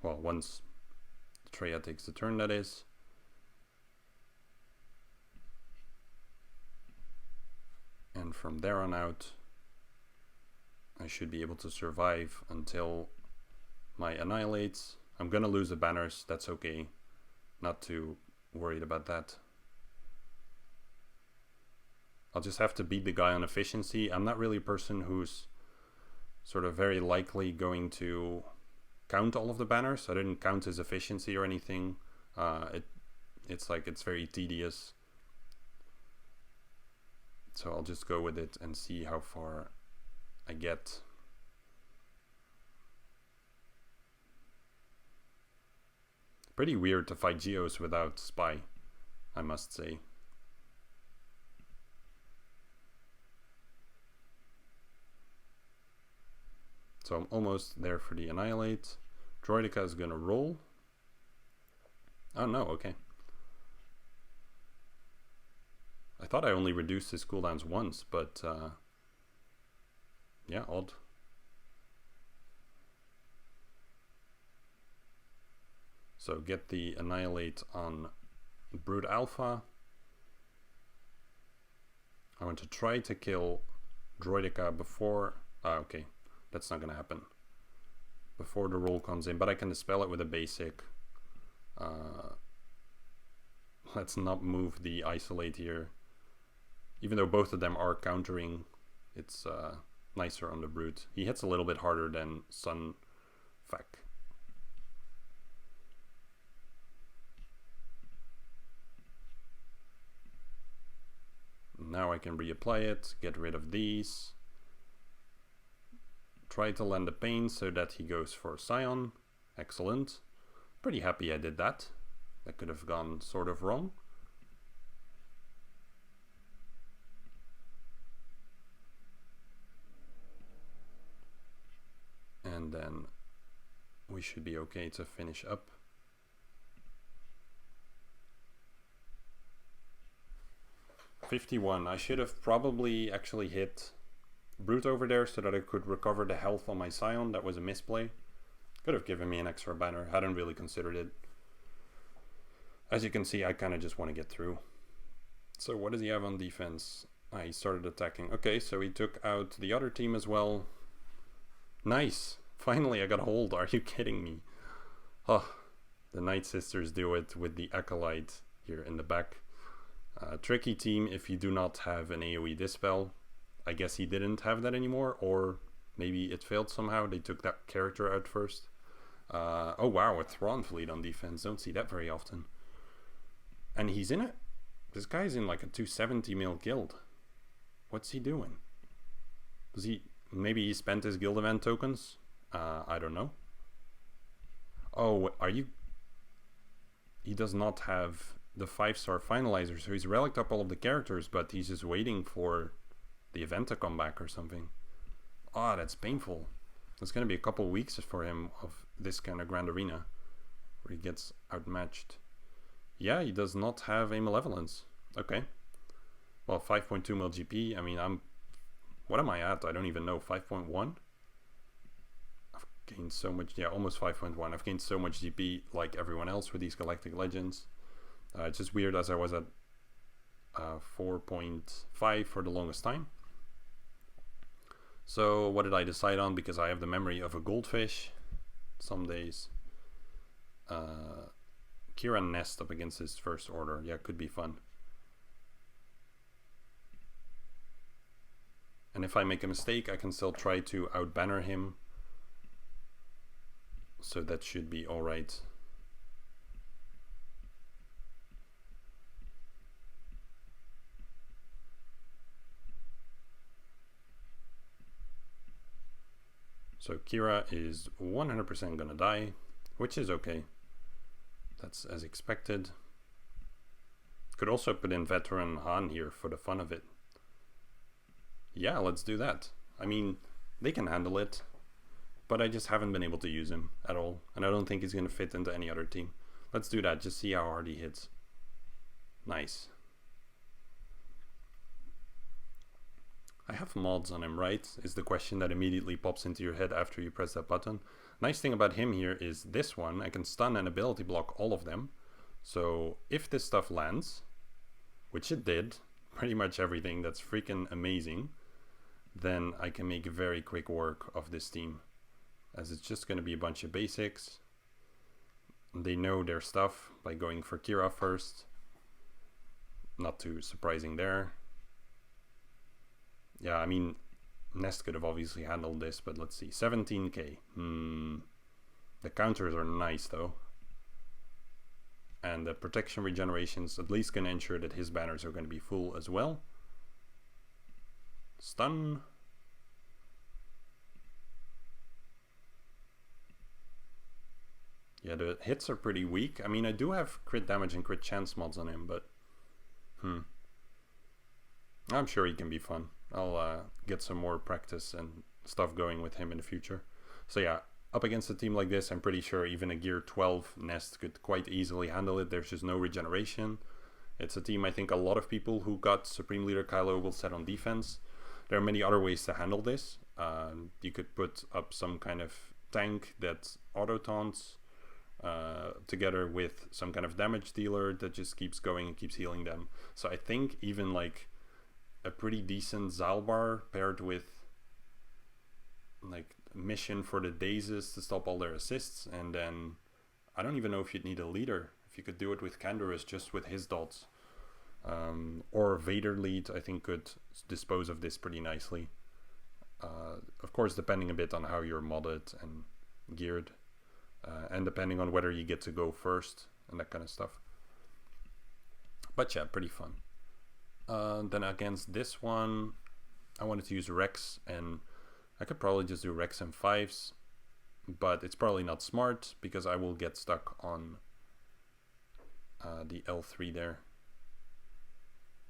Well, once Traya takes the turn, that is. And from there on out, I should be able to survive until my Annihilates. I'm gonna lose the banners, that's okay. Not too worried about that. I'll just have to beat the guy on efficiency. I'm not really a person who's sort of very likely going to count all of the banners. I didn't count his efficiency or anything. It's like it's very tedious. So I'll just go with it and see how far I get. Pretty weird to fight Geos without Spy, I must say. So I'm almost there for the Annihilate. Droidica is gonna roll. Oh no, okay. I thought I only reduced his cooldowns once, but yeah, odd. So get the Annihilate on Brood Alpha. I want to try to kill Droidica before... okay, that's not gonna happen. Before the roll comes in, but I can dispel it with a basic. Let's not move the isolate here. Even though both of them are countering, it's nicer on the brute. He hits a little bit harder than Sun Fac. Now I can reapply it, get rid of these. Try to land the pain so that he goes for Scion. Excellent. Pretty happy I did that. That could have gone sort of wrong. And then we should be okay to finish up. $51. I should have probably actually hit Brute over there so that I could recover the health on my Scion. That was a misplay. Could have given me an extra banner. Hadn't really considered it. As you can see, I kind of just want to get through. So what does he have on defense? He started attacking. Okay, so he took out the other team as well. Nice. Finally, I got a hold. Are you kidding me? Oh, the Night Sisters do it with the Acolyte here in the back. Tricky team if you do not have an AoE Dispel. I guess he didn't have that anymore, or maybe it failed somehow. They took that character out first. Oh wow, a Thrawn fleet on defense. Don't see that very often. And he's in it. This guy's in like a 270 mil guild. What's he doing? Does he... Maybe he spent his guild event tokens? I don't know. Oh, are you... He does not have the 5-star finalizer, so he's relicked up all of the characters, but he's just waiting for the event to come back or something. Ah, that's painful. It's going to be a couple weeks for him of this kind of Grand Arena where he gets outmatched. Yeah, he does not have a Malevolence. Okay. Well, 5.2 mil GP. I mean, what am I at? I don't even know. 5.1? I've gained so much. Yeah, almost 5.1. I've gained so much GP like everyone else with these Galactic Legends. It's just weird as I was at 4.5 for the longest time. So what did I decide on? Because I have the memory of a goldfish. Some days. Kira Nest up against his First Order. Yeah, could be fun. And if I make a mistake, I can still try to out-banner him. So that should be alright. So Kira is 100% gonna die, which is okay. That's as expected. Could also put in Veteran Han here for the fun of it. Yeah, let's do that. I mean, they can handle it, but I just haven't been able to use him at all, and I don't think he's gonna fit into any other team. Let's do that, just see how hard he hits. Nice. I have mods on him, right? Is the question that immediately pops into your head after you press that button. Nice thing about him here is this one, I can stun and ability block all of them. So if this stuff lands, which it did, pretty much everything, that's freaking amazing, then I can make very quick work of this team. As it's just going to be a bunch of basics. They know their stuff by going for Kira first. Not too surprising there. Yeah, I mean, Nest could have obviously handled this, but let's see. 17k. The counters are nice, though. And the protection regeneration's at least going to ensure that his banners are going to be full as well. Stun. Yeah, the hits are pretty weak. I mean, I do have crit damage and crit chance mods on him, but... I'm sure he can be fun. I'll get some more practice and stuff going with him in the future. So yeah, up against a team like this, I'm pretty sure even a Gear 12 Nest could quite easily handle it. There's just no regeneration. It's a team I think a lot of people who got Supreme Leader Kylo will set on defense. There are many other ways to handle this. You could put up some kind of tank that auto-taunts together with some kind of damage dealer that just keeps going and keeps healing them. So I think even like a pretty decent Zalbar paired with like mission for the Dazes to stop all their assists, and then I don't even know if you'd need a leader. If you could do it with Kandorus just with his dots. Or Vader lead, I think, could dispose of this pretty nicely. Of course, depending a bit on how you're modded and geared, and depending on whether you get to go first and that kind of stuff. But yeah, pretty fun. Then against this one, I wanted to use Rex, and I could probably just do Rex and 5s, but it's probably not smart because I will get stuck on the L3 there.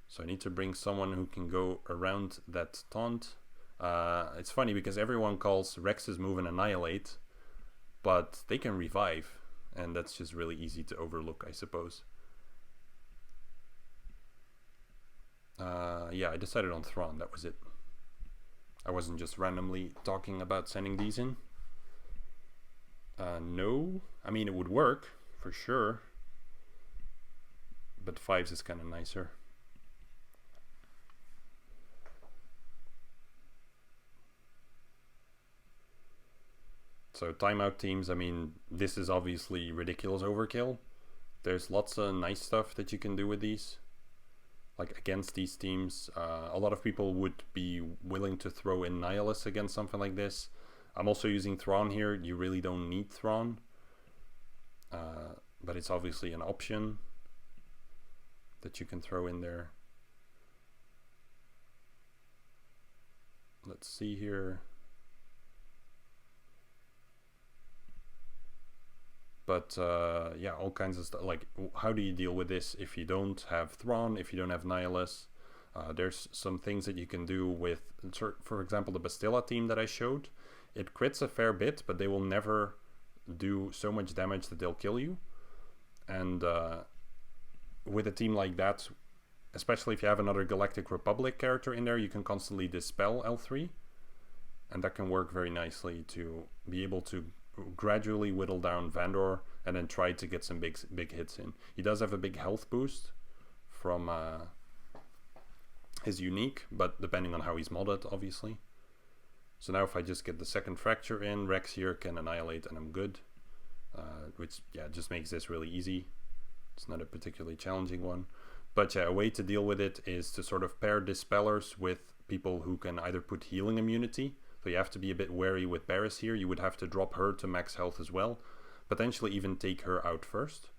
So I need to bring someone who can go around that taunt. It's funny because everyone calls Rex's move an Annihilate, but they can revive, and that's just really easy to overlook, I suppose. Yeah, I decided on Thrawn, that was it. I wasn't just randomly talking about sending these in. No, I mean it would work, for sure. But 5s is kind of nicer. So timeout teams, I mean, this is obviously ridiculous overkill. There's lots of nice stuff that you can do with these. Like against these teams, a lot of people would be willing to throw in Nihilus against something like this. I'm also using Thrawn here. You really don't need Thrawn. But it's obviously an option that you can throw in there. Let's see here. But yeah, all kinds of stuff. Like, how do you deal with this if you don't have Thrawn, if you don't have Nihilus? There's some things that you can do with, for example, the Bastilla team that I showed. It crits a fair bit, but they will never do so much damage that they'll kill you. And with a team like that, especially if you have another Galactic Republic character in there, you can constantly dispel L3. And that can work very nicely to be able to gradually whittle down Vandor and then try to get some big hits in. He does have a big health boost from his unique, but depending on how he's modded, obviously. So now if I just get the second fracture in, Rex here can annihilate and I'm good. Which, yeah, just makes this really easy. It's not a particularly challenging one. But yeah, a way to deal with it is to sort of pair Dispellers with people who can either put healing immunity. So you have to be a bit wary with Barris here. You would have to drop her to max health as well. Potentially even take her out first.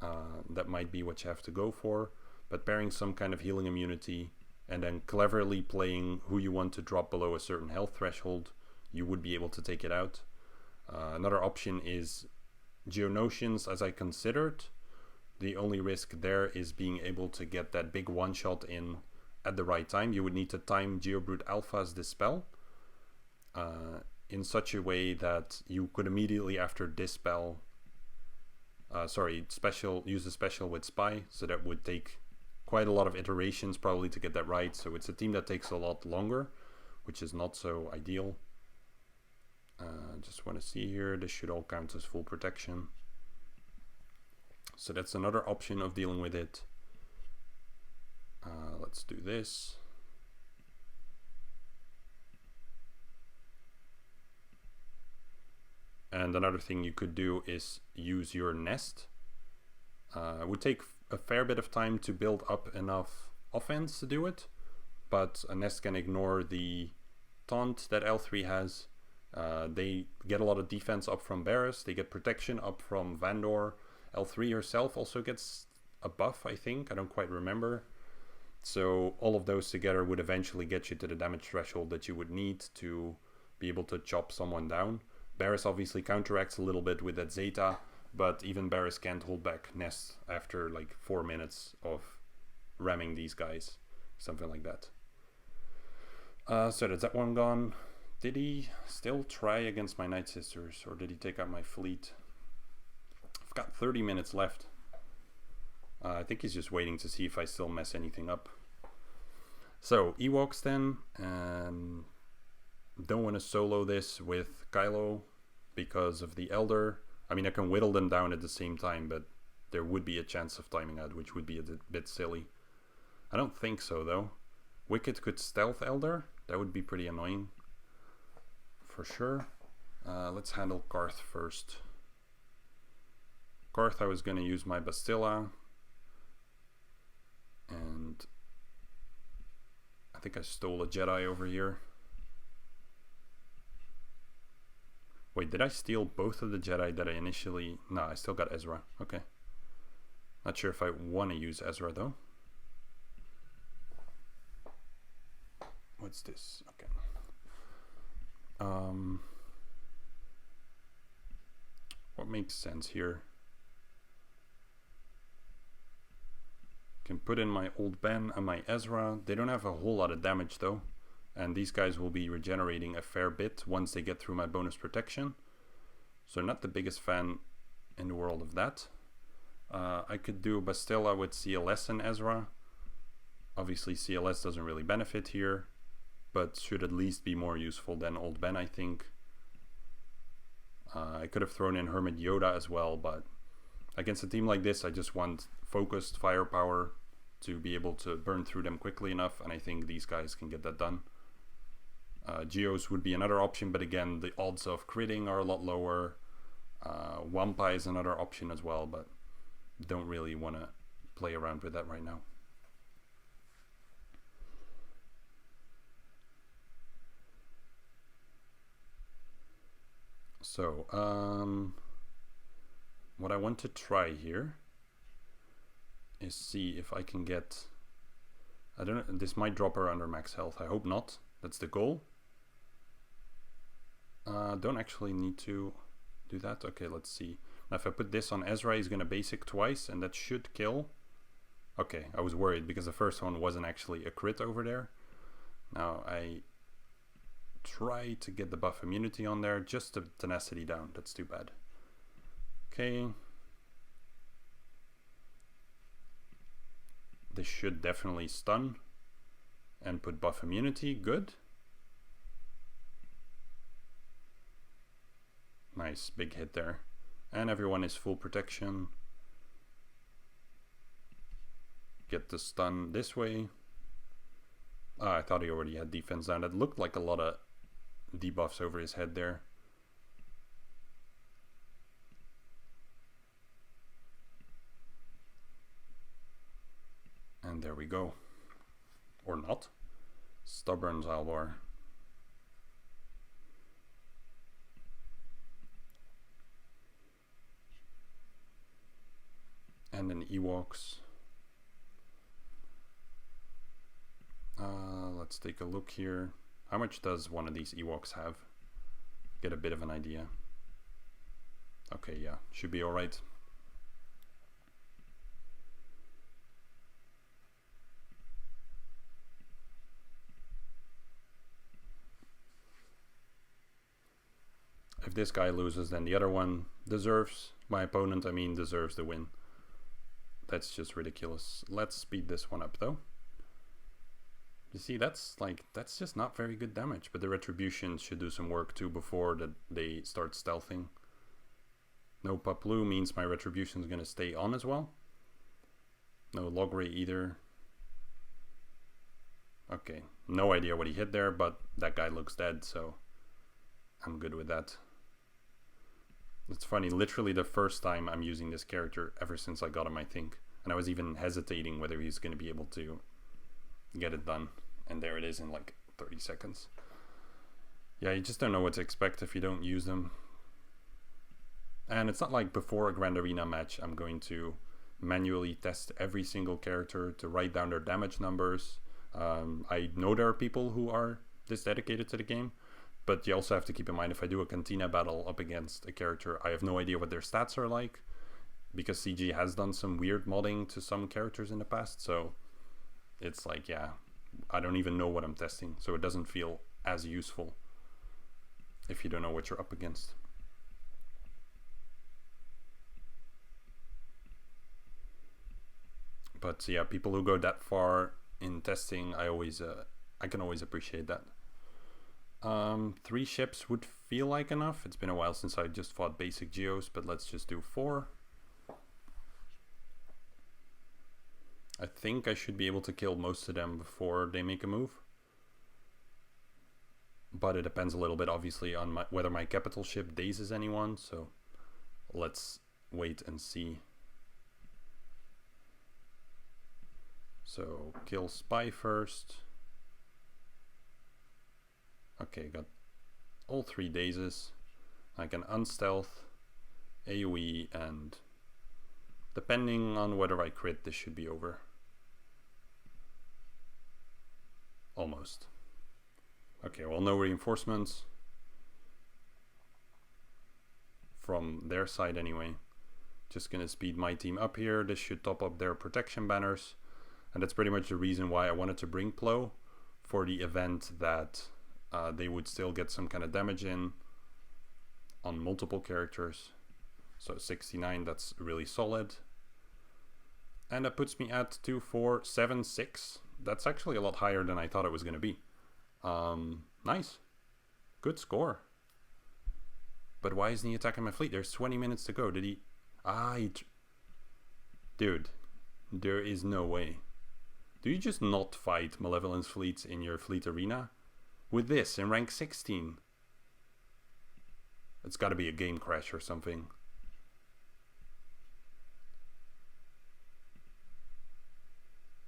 That might be what you have to go for. But pairing some kind of healing immunity and then cleverly playing who you want to drop below a certain health threshold, you would be able to take it out. Another option is Geonosians, as I considered. The only risk there is being able to get that big one-shot in at the right time. You would need to time Geobrute Alpha's Dispel in such a way that you could immediately after Dispel, use a special with Spy, so that would take quite a lot of iterations probably to get that right. So it's a team that takes a lot longer, which is not so ideal. Just want to see here, this should all count as full protection. So that's another option of dealing with it. Let's do this. And another thing you could do is use your nest. It would take a fair bit of time to build up enough offense to do it, but a nest can ignore the taunt that L3 has. They get a lot of defense up from Barris, they get protection up from Vandor. L3 herself also gets a buff, I think, I don't quite remember. So all of those together would eventually get you to the damage threshold that you would need to be able to chop someone down. Barris obviously counteracts a little bit with that Zeta, but even Barris can't hold back Nest after like 4 minutes of ramming these guys, something like that. So that's that one gone. Did he still try against my Night Sisters, or did he take out my fleet? I've got 30 minutes left. I think he's just waiting to see if I still mess anything up. So, Ewoks then. Don't want to solo this with Kylo because of the Elder. I mean, I can whittle them down at the same time, but there would be a chance of timing out, which would be a bit silly. I don't think so, though. Wicked could stealth Elder. That would be pretty annoying. For sure. Let's handle Karth first. Karth, I was going to use my Bastilla. And I think I stole a Jedi over here. Wait, did I steal both of the Jedi that I initially... No, I still got Ezra. Okay. Not sure if I want to use Ezra though. What's this? Okay. What makes sense here? Can put in my old Ben and my Ezra. They don't have a whole lot of damage though. And these guys will be regenerating a fair bit once they get through my bonus protection. So not the biggest fan in the world of that. I could do Bastilla with CLS and Ezra. Obviously CLS doesn't really benefit here, but should at least be more useful than Old Ben, I think. I could have thrown in Hermit Yoda as well, but against a team like this, I just want focused firepower to be able to burn through them quickly enough, and I think these guys can get that done. Geos would be another option, but again, the odds of critting are a lot lower. Wampa is another option as well, but don't really want to play around with that right now. So, what I want to try here is see if I can get... I don't know, this might drop her under max health. I hope not. That's the goal. Don't actually need to do that. Okay, let's see. Now if I put this on Ezra, he's going to basic twice, and that should kill. Okay, I was worried because the first one wasn't actually a crit over there. Now I try to get the buff immunity on there, just the tenacity down. That's too bad. Okay. This should definitely stun and put buff immunity. Good. Nice, big hit there. And everyone is full protection. Get the stun this way. I thought he already had defense down. That looked like a lot of debuffs over his head there. And there we go. Or not. Stubborn Zalbar. And then Ewoks. Let's take a look here. How much does one of these Ewoks have? Get a bit of an idea. Okay, yeah, should be alright. If this guy loses, then the other one deserves, my opponent, I mean, deserves the win. That's just ridiculous. Let's speed this one up though. You see, that's just not very good damage, but the Retribution should do some work too before that they start stealthing. No Paplu means my Retribution is going to stay on as well. No Logray either. Okay, no idea what he hit there, but that guy looks dead, so I'm good with that. It's funny, literally the first time I'm using this character ever since I got him, I think. And I was even hesitating whether he's going to be able to get it done. And there it is in like 30 seconds. Yeah, you just don't know what to expect if you don't use them. And it's not like before a Grand Arena match I'm going to manually test every single character to write down their damage numbers. I know there are people who are this dedicated to the game, but you also have to keep in mind if I do a Cantina battle up against a character, I have no idea what their stats are like, because CG has done some weird modding to some characters in the past, so it's like, yeah, I don't even know what I'm testing, so it doesn't feel as useful if you don't know what you're up against. But yeah, people who go that far in testing, I can always appreciate that. 3 ships would feel like enough. It's been a while since I just fought basic Geos, but let's just do 4. I think I should be able to kill most of them before they make a move. But it depends a little bit, obviously, on whether my capital ship dazes anyone. So let's wait and see. So kill spy first. Okay, got all 3 dazes. I can unstealth, AoE, and depending on whether I crit, this should be over. Almost. Okay, well, no reinforcements. From their side anyway. Just gonna speed my team up here. This should top up their protection banners. And that's pretty much the reason why I wanted to bring Plo, for the event that they would still get some kind of damage in on multiple characters. So 69, that's really solid. And that puts me at 2476. That's actually a lot higher than I thought it was going to be. Nice. Good score. But why isn't he attacking my fleet? There's 20 minutes to go. Did he... Dude, there is no way. Do you just not fight Malevolence fleets in your fleet arena? With this, in rank 16? It's gotta be a game crash or something.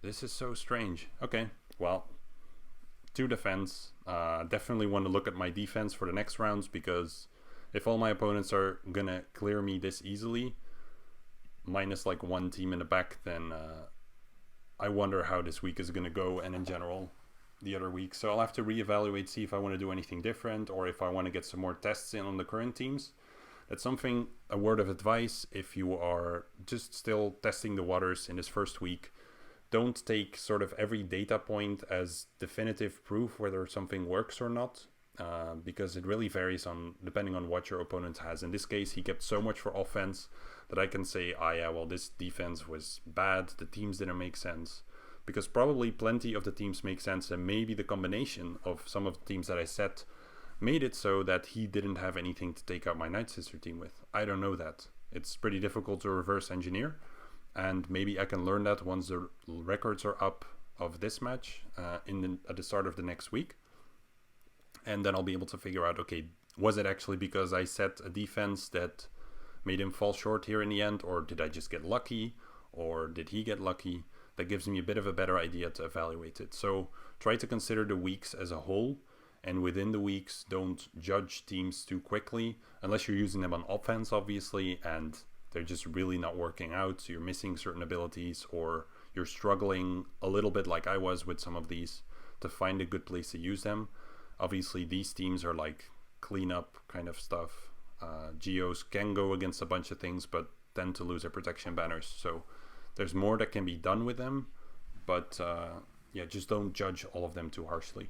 This is so strange. Okay, well, 2 defense. Definitely want to look at my defense for the next rounds, because if all my opponents are gonna clear me this easily, minus like 1 team in the back, then I wonder how this week is gonna go, and in general the other week. So I'll have to reevaluate, see if I want to do anything different, or if I want to get some more tests in on the current teams. That's something, a word of advice, if you are just still testing the waters in this first week, don't take sort of every data point as definitive proof whether something works or not, because it really varies on depending on what your opponent has. In this case, he kept so much for offense that I can say, yeah, well, this defense was bad, the teams didn't make sense. Because probably plenty of the teams make sense, and maybe the combination of some of the teams that I set made it so that he didn't have anything to take out my Night Sister team with. I don't know that. It's pretty difficult to reverse engineer, and maybe I can learn that once the records are up of this match at the start of the next week. And then I'll be able to figure out, okay, was it actually because I set a defense that made him fall short here in the end, or did I just get lucky, or did he get lucky? That gives me a bit of a better idea to evaluate it. So try to consider the weeks as a whole, and within the weeks, don't judge teams too quickly, unless you're using them on offense, obviously, and they're just really not working out, so you're missing certain abilities, or you're struggling a little bit like I was with some of these to find a good place to use them. Obviously, these teams are like cleanup kind of stuff. Geos can go against a bunch of things, but tend to lose their protection banners, so there's more that can be done with them, but yeah, just don't judge all of them too harshly.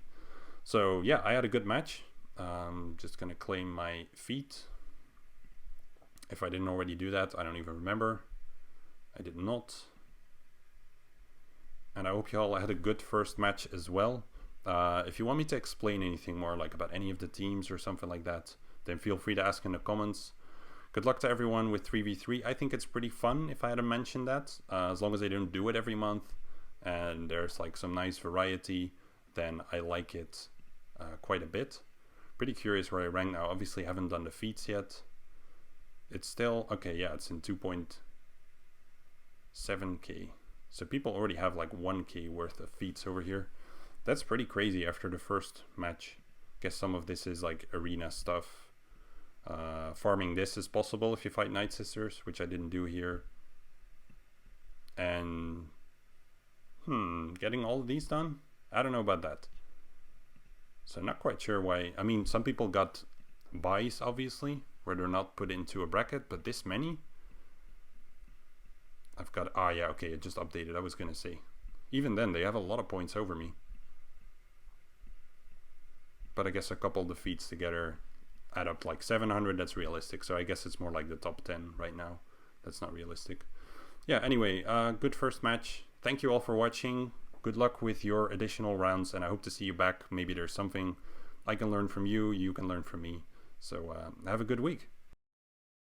So yeah, I had a good match. Just gonna claim my feat. If I didn't already do that, I don't even remember. I did not. And I hope you all had a good first match as well. If you want me to explain anything more, like about any of the teams or something like that, then feel free to ask in the comments. Good luck to everyone with 3v3. I think it's pretty fun if I hadn't mentioned that. As long as I don't do it every month and there's like some nice variety, then I like it quite a bit. Pretty curious where I rank now. Obviously haven't done the feats yet. It's still, okay, yeah, it's in 2.7k. So people already have like 1k worth of feats over here. That's pretty crazy after the first match. Guess some of this is like arena stuff. Farming this is possible if you fight Night Sisters, which I didn't do here. And getting all of these done? I don't know about that. So not quite sure why. I mean, some people got buys, obviously, where they're not put into a bracket, but this many? I've got, yeah, okay, it just updated, I was gonna say. Even then, they have a lot of points over me. But I guess a couple defeats together add up like 700, that's realistic. So I guess it's more like the top 10 right now. That's not realistic. Yeah, anyway, good first match. Thank you all for watching. Good luck with your additional rounds, and I hope to see you back. Maybe there's something I can learn from you, you can learn from me. So have a good week.